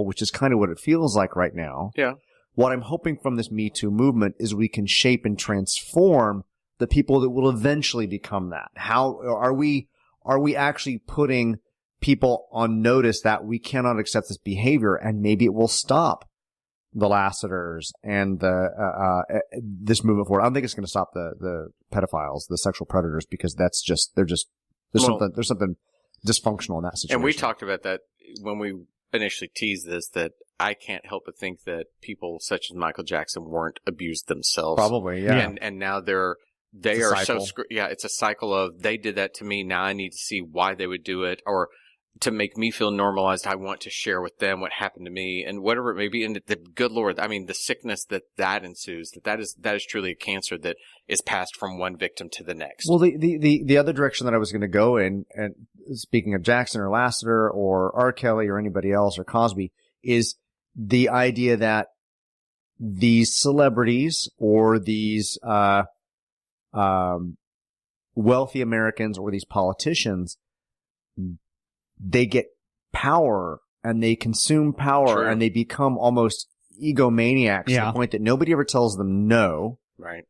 which is kind of what it feels like right now. Yeah. What I'm hoping from this Me Too movement is we can shape and transform the people that will eventually become that. How are we actually putting people on notice that we cannot accept this behavior, and maybe it will stop the Lassiters and this movement forward. I don't think it's going to stop the pedophiles, the sexual predators, because there's something dysfunctional in that situation. And we talked about that when we initially teased this, that I can't help but think that people such as Michael Jackson weren't abused themselves. Probably, yeah. And now it's a cycle of, they did that to me, now I need to see why they would do it, or to make me feel normalized, I want to share with them what happened to me, and whatever it may be. And the good Lord, I mean, the sickness that ensues, that is truly a cancer that is passed from one victim to the next. Well, the other direction that I was going to go in, and speaking of Jackson or Lassiter or R. Kelly or anybody else or Cosby, is the idea that these celebrities or these wealthy Americans or these politicians, they get power and they consume power. True. And they become almost egomaniacs to the point that nobody ever tells them no. Right.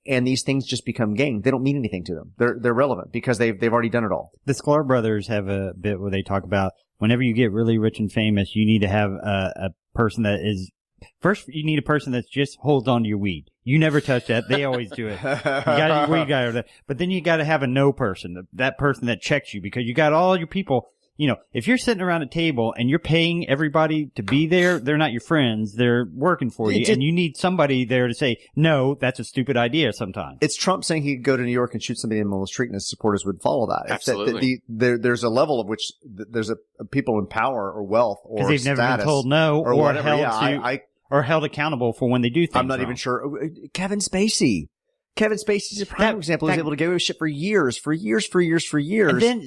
And these things just become gain. They don't mean anything to them. They're relevant because they've already done it all. The Sklar brothers have a bit where they talk about whenever you get really rich and famous, you need to have a person that is first. You need a person that just holds on to your weed. You never touch that. They always do it. You got your weed guy over there, but then you got to have a no person, that person that checks you, because you got all your people. You know, if you're sitting around a table and you're paying everybody to be there, they're not your friends. They're working for you. And you need somebody there to say, no, that's a stupid idea sometimes. It's Trump saying he could go to New York and shoot somebody in the street and his supporters would follow that. Absolutely. There's a level of which there's people in power or wealth or status. Because they've never been told no or whatever. Or held accountable for when they do things. I'm not even sure. Kevin Spacey's a prime example. He's able to get away with shit for years. And then,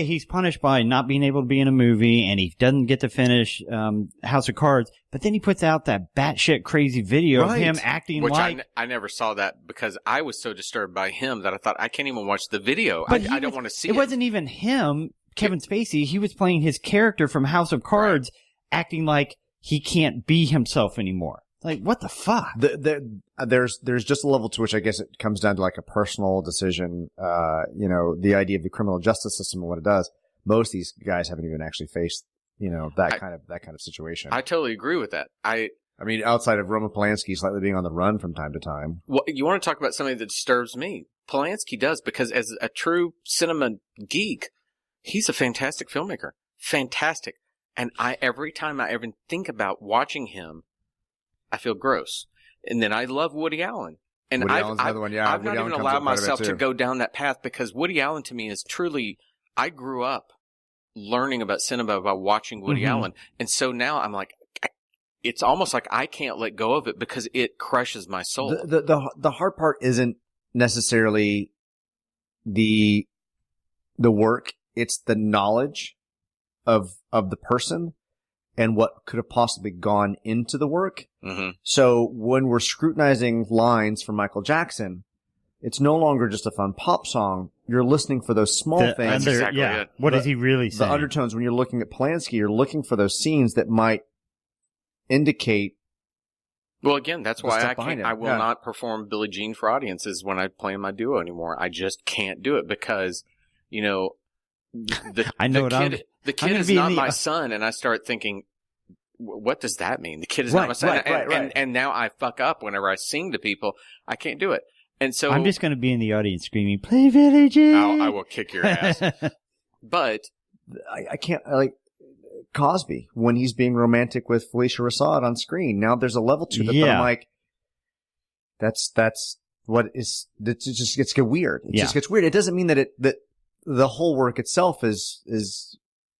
he's punished by not being able to be in a movie, and he doesn't get to finish House of Cards. But then he puts out that batshit crazy video of him acting like... I never saw that because I was so disturbed by him that I thought, I can't even watch the video. I don't want to see it. It wasn't even him, Kevin Spacey. He was playing his character from House of Cards, acting like he can't be himself anymore. Like, what the fuck? There's just a level to which I guess it comes down to like a personal decision. The idea of the criminal justice system and what it does. Most of these guys haven't even actually faced, that kind of situation. I totally agree with that. I mean, outside of Roman Polanski slightly being on the run from time to time. Well, you want to talk about something that disturbs me? Polanski does, because as a true cinema geek, he's a fantastic filmmaker. Fantastic. And every time I even think about watching him, I feel gross. And then I love Woody Allen. And Woody Allen's another one. Yeah, I've not even allowed myself to go down that path, because Woody Allen to me is truly, I grew up learning about cinema by watching Woody Allen. And so now I'm like, it's almost like I can't let go of it because it crushes my soul. The hard part isn't necessarily the work. It's the knowledge of the person and what could have possibly gone into the work. Mm-hmm. So when we're scrutinizing lines from Michael Jackson, it's no longer just a fun pop song. You're listening for those small things. That's exactly it. What is he really saying? The undertones, when you're looking at Polanski, you're looking for those scenes that might indicate. Well, again, that's why I will not perform Billie Jean for audiences when I play in my duo anymore. I just can't do it because, the kid is not my son, and I start thinking, what does that mean? The kid is not my son. And now I fuck up whenever I sing to people. I can't do it. And so I'm just going to be in the audience screaming, "Play Billie Jean!" I will kick your ass. But I can't, like Cosby, when he's being romantic with Felicia Rashad on screen. Now there's a level to it that I'm like, that's what is, it just gets weird. It just gets weird. It doesn't mean that the whole work itself is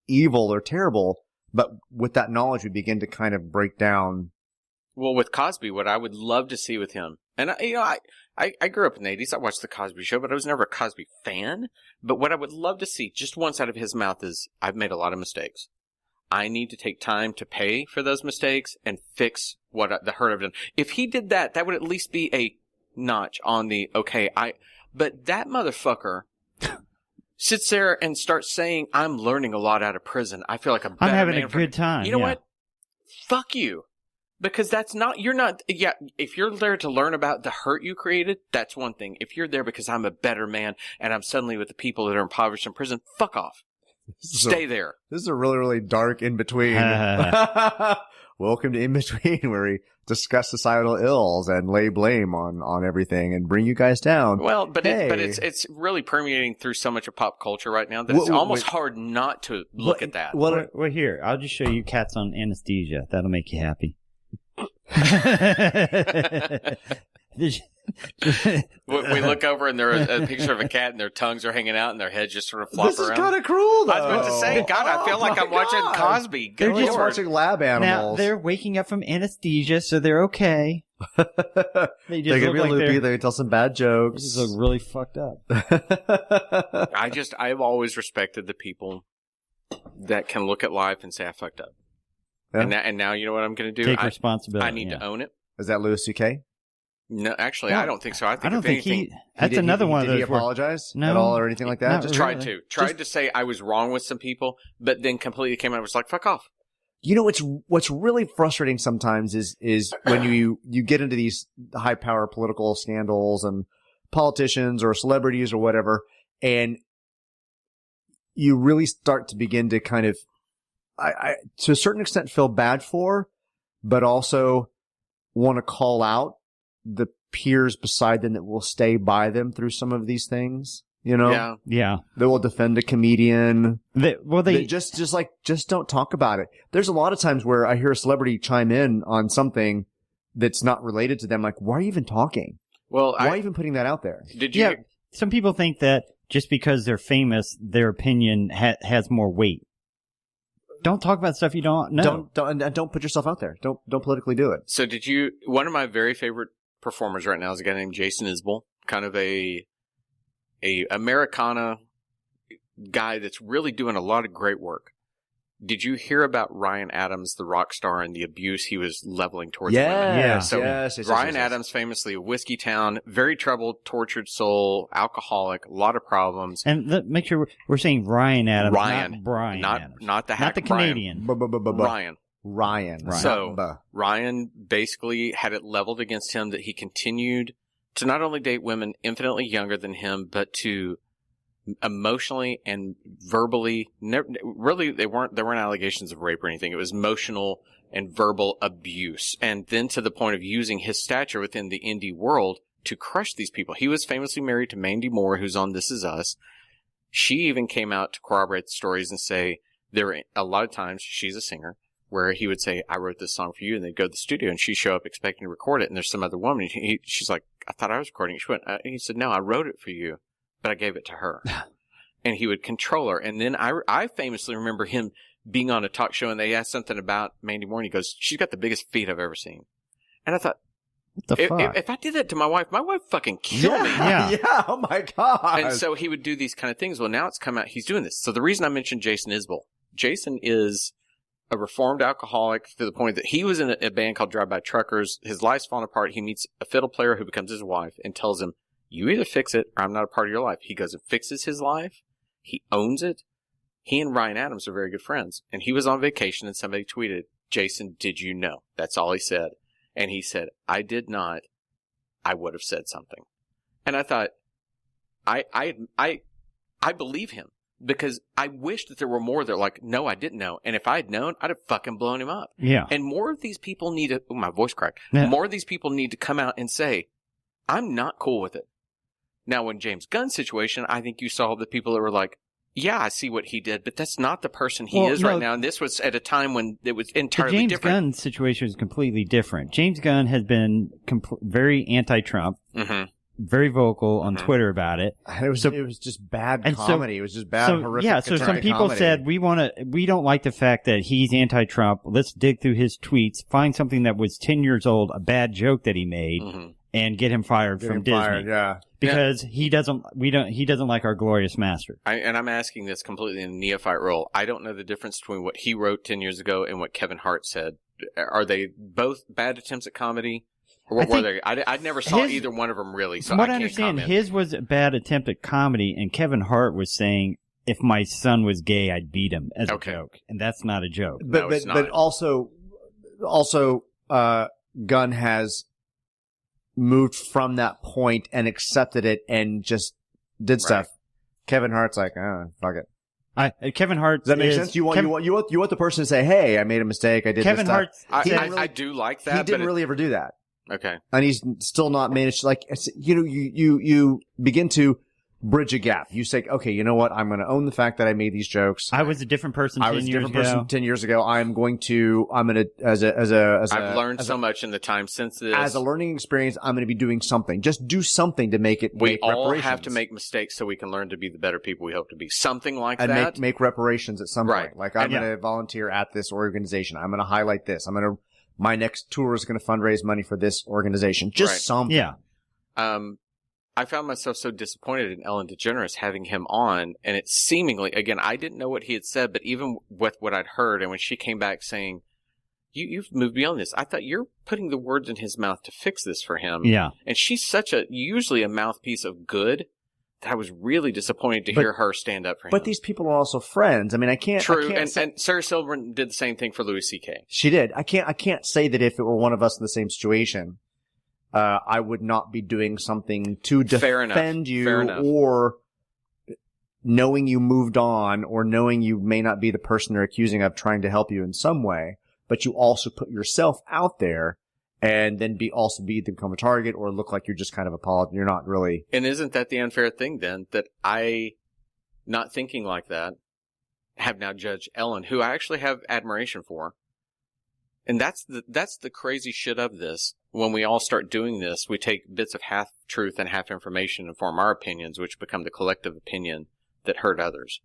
evil or terrible, but with that knowledge, we begin to kind of break down. Well, with Cosby, what I would love to see with him, and I grew up in the 80s. I watched the Cosby Show, but I was never a Cosby fan. But what I would love to see just once out of his mouth is, I've made a lot of mistakes. I need to take time to pay for those mistakes and fix the hurt I've done. If he did that, that would at least be a notch on the, but that motherfucker sits there and starts saying, I'm learning a lot out of prison. I feel like a better I'm having man a good time. You know what? Fuck you. Because if you're there to learn about the hurt you created, that's one thing. If you're there because I'm a better man and I'm suddenly with the people that are impoverished in prison, fuck off. Stay there. This is a really, really dark in-between. Welcome to In-Between, where we discuss societal ills and lay blame on everything and bring you guys down. Well, but it's really permeating through so much of pop culture right now that it's almost hard not to look at that. Well, here, I'll just show you Cats on Anesthesia. That'll make you happy. We look over and there's a picture of a cat and their tongues are hanging out and their heads just sort of flop around. This is kind of cruel, though. I was about to say, God, I feel like I'm watching Cosby. They're just watching lab animals. Now, they're waking up from anesthesia, so they're okay. They can be loopy. They can tell some bad jokes. This is really fucked up. I've always respected the people that can look at life and say, I fucked up. Yeah. And now you know what I'm going to do? Take responsibility. I need to own it. Is that Louis C.K.? No, actually, I don't think so. I don't think that's another one of those. Did he apologize at all or anything like that? Just tried to say I was wrong with some people, but then completely came out and was like, fuck off. You know, what's really frustrating sometimes is when you get into these high power political scandals and politicians or celebrities or whatever, and you really start to begin to kind of, I to a certain extent feel bad for, but also want to call out the peers beside them that will stay by them through some of these things. You know? Yeah. They will defend a comedian. They just don't talk about it. There's a lot of times where I hear a celebrity chime in on something that's not related to them. Like, why are you even talking? Well, why are you even putting that out there? Did you? Yeah. Some people think that just because they're famous, their opinion has more weight. Don't talk about stuff you don't know. Don't put yourself out there. Don't politically do it. So one of my very favorite performers right now is a guy named Jason Isbell, kind of a Americana guy that's really doing a lot of great work. Did you hear about Ryan Adams, the rock star, and the abuse he was leveling towards women? Yeah. So yes, Ryan Adams, famously a whiskey town, very troubled, tortured soul, alcoholic, a lot of problems. And make sure we're saying Ryan Adams, not Brian Adams. Not the hack, not the Canadian. Ryan. So Ryan basically had it leveled against him that he continued to not only date women infinitely younger than him, but to emotionally and verbally, really there weren't allegations of rape or anything. It was emotional and verbal abuse. And then to the point of using his stature within the indie world to crush these people. He was famously married to Mandy Moore, who's on This Is Us. She even came out to corroborate the stories and say there were a lot of times, she's a singer, where he would say, I wrote this song for you, and they'd go to the studio, and she'd show up expecting to record it, and there's some other woman, and she's like, I thought I was recording it. She went, and he said, no, I wrote it for you, but I gave it to her. And he would control her. And then I famously remember him being on a talk show, and they asked something about Mandy Moore, and he goes, she's got the biggest feet I've ever seen. And I thought, what the fuck? If I did that to my wife fucking kill me. Yeah, oh my God. And so he would do these kind of things. Well, now it's come out, he's doing this. So the reason I mentioned Jason Isbell, Jason is a reformed alcoholic to the point that he was in a band called Drive By Truckers. His life's falling apart. He meets a fiddle player who becomes his wife and tells him, you either fix it or I'm not a part of your life. He goes and fixes his life. He owns it. He and Ryan Adams are very good friends. And he was on vacation and somebody tweeted, Jason, did you know? That's all he said. And he said, I did not. I would have said something. And I thought, I believe him. Because I wish that there were more that are like, no, I didn't know. And if I had known, I'd have fucking blown him up. Yeah. And more of these people need to, my voice cracked. Yeah. More of these people need to come out and say, I'm not cool with it. Now, when James Gunn's situation, I think you saw the people that were like, yeah, I see what he did, but that's not the person he is right now. And this was at a time when it was entirely different. The James Gunn situation is completely different. James Gunn has been very anti-Trump. Mm-hmm. Very vocal on Twitter about it. It was just bad comedy. It was just bad, horrific. Yeah, so some people said we don't like the fact that he's anti-Trump. Let's dig through his tweets, find something that was 10 years old, a bad joke that he made, and get him fired from Disney. Because he doesn't like our glorious master. And I'm asking this completely in a neophyte role. I don't know the difference between what he wrote 10 years ago and what Kevin Hart said. Are they both bad attempts at comedy? What were they? I never saw either one of them really, so from what I I can't understand, comment. his was a bad attempt at comedy, and Kevin Hart was saying, if my son was gay, I'd beat him as a joke. And that's not a joke. No, it's not. But also, Gunn has moved from that point and accepted it and just did stuff. Kevin Hart's like, fuck it. Kevin Hart. Does that make sense? You want the person to say, "Hey, I made a mistake. I did Kevin this stuff." Hart. I do like that. He didn't really ever do that. Okay. And he's still not managed. Like, you begin to bridge a gap. You say, okay, you know what? I'm going to own the fact that I made these jokes. I was a different person 10 years ago. I was a different person 10 years ago. I'm going to, I've learned so much in the time since this. As a learning experience, I'm going to be doing something. Just do something to make it, we all have to make mistakes so we can learn to be the better people we hope to be. Something like that. And make reparations at some point. Like, I'm going to volunteer at this organization. I'm going to highlight this. My next tour is going to fundraise money for this organization. Just something. Yeah. I found myself so disappointed in Ellen DeGeneres having him on, and it seemingly, again, I didn't know what he had said, but even with what I'd heard, and when she came back saying, you've moved beyond this, I thought you're putting the words in his mouth to fix this for him. Yeah. And she's usually a mouthpiece of good, that I was really disappointed to hear her stand up for him. But these people are also friends. I mean, I can't. True, and Sarah Silverman did the same thing for Louis C.K. She did. I can't say that if it were one of us in the same situation, I would not be doing something to defend you, or knowing you moved on, or knowing you may not be the person they're accusing of, trying to help you in some way, but you also put yourself out there and then become a target or look like you're just kind of you're not really. And isn't that the unfair thing then, that I, not thinking like that, have now judged Ellen, who I actually have admiration for. And that's the crazy shit of this. When we all start doing this, we take bits of half truth and half information and form our opinions, which become the collective opinion that hurt others.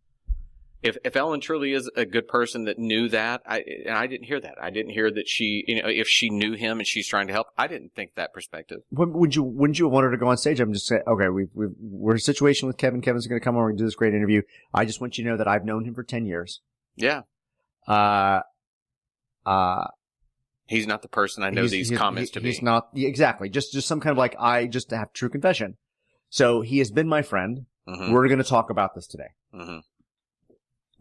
If Ellen truly is a good person that knew that, and I didn't hear that. I didn't hear that she, if she knew him and she's trying to help, I didn't think that perspective. Wouldn't you want her to go on stage? I'm just saying, okay, we're in a situation with Kevin. Kevin's going to come over and do this great interview. I just want you to know that I've known him for 10 years. Yeah. He's not the person I know these comments to be. He's not, exactly. Just some kind of I just have true confession. So he has been my friend. Mm-hmm. We're going to talk about this today. Mm-hmm.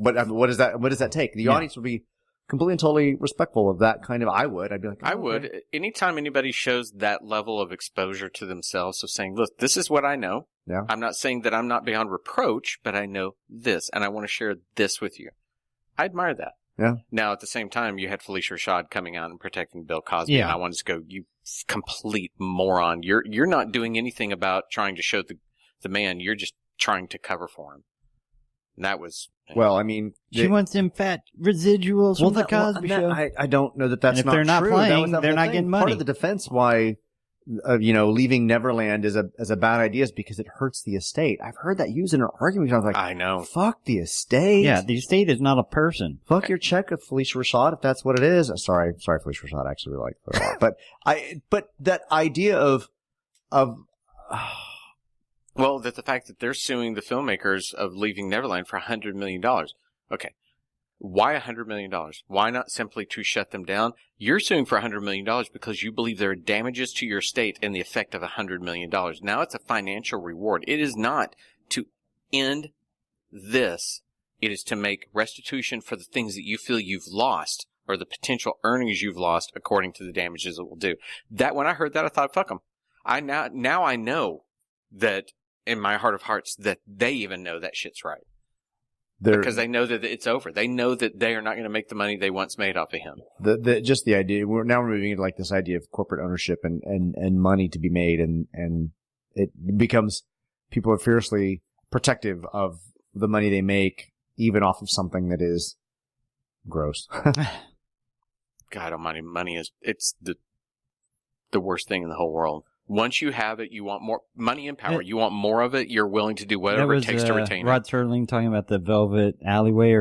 But what does that take? The audience would be completely and totally respectful of that kind of. I'd be like, I would. Okay. Anytime anybody shows that level of exposure to themselves, of saying, look, this is what I know. Yeah. I'm not saying that I'm not beyond reproach, but I know this, and I want to share this with you. I admire that. Yeah. Now, at the same time, you had Felicia Rashad coming out and protecting Bill Cosby, and I wanted to go, you complete moron. You're not doing anything about trying to show the man. You're just trying to cover for him. And that was... Well, I mean... She wants them fat residuals from the Cosby Show. I don't know that's not true. If they're not playing, they're not getting money. Part of the defense why... leaving Neverland is a bad idea is because it hurts the estate. I've heard that used in an argument. I was like, I know. Fuck the estate. Yeah, the estate is not a person. Fuck your check with Felicia Rashad if that's what it is. Sorry, Felicia Rashad. I actually really like her a lot. But that idea of well, that the fact that they're suing the filmmakers of Leaving Neverland for $100 million. Okay. Why $100 million? Why not simply to shut them down? You're suing for $100 million because you believe there are damages to your state and the effect of $100 million. Now it's a financial reward. It is not to end this. It is to make restitution for the things that you feel you've lost or the potential earnings you've lost according to the damages it will do. That, when I heard that, I thought, fuck them. Now I know that in my heart of hearts that they even know that shit's right. Because they know that it's over. They know that they are not going to make the money they once made off of him. Just the idea. We're moving into this idea of corporate ownership and money to be made, and it becomes people are fiercely protective of the money they make, even off of something that is gross. God almighty, money it's the worst thing in the whole world. Once you have it, you want more money and power. You want more of it. You're willing to do whatever it takes to retain Rod Serling talking about the Velvet Alleyway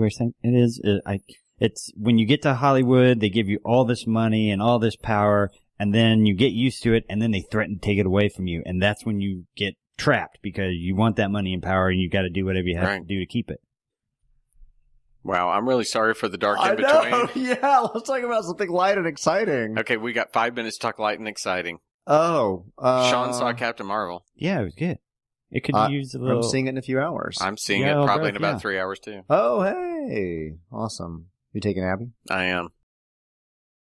thing. It's when you get to Hollywood, they give you all this money and all this power, and then you get used to it, and then they threaten to take it away from you, and that's when you get trapped because you want that money and power, and you got to do whatever you have to do to keep it. Wow, I'm really sorry for the dark I in between. know. Yeah, let's talk about something light and exciting. Okay, we got 5 minutes to talk light and exciting. Oh, Sean saw Captain Marvel. Yeah, it was good. It could use a little. I'm seeing it in a few hours. I'm seeing Yeah, it well, probably in both, about yeah. 3 hours too. Oh, hey, awesome. You taking Abby? I am.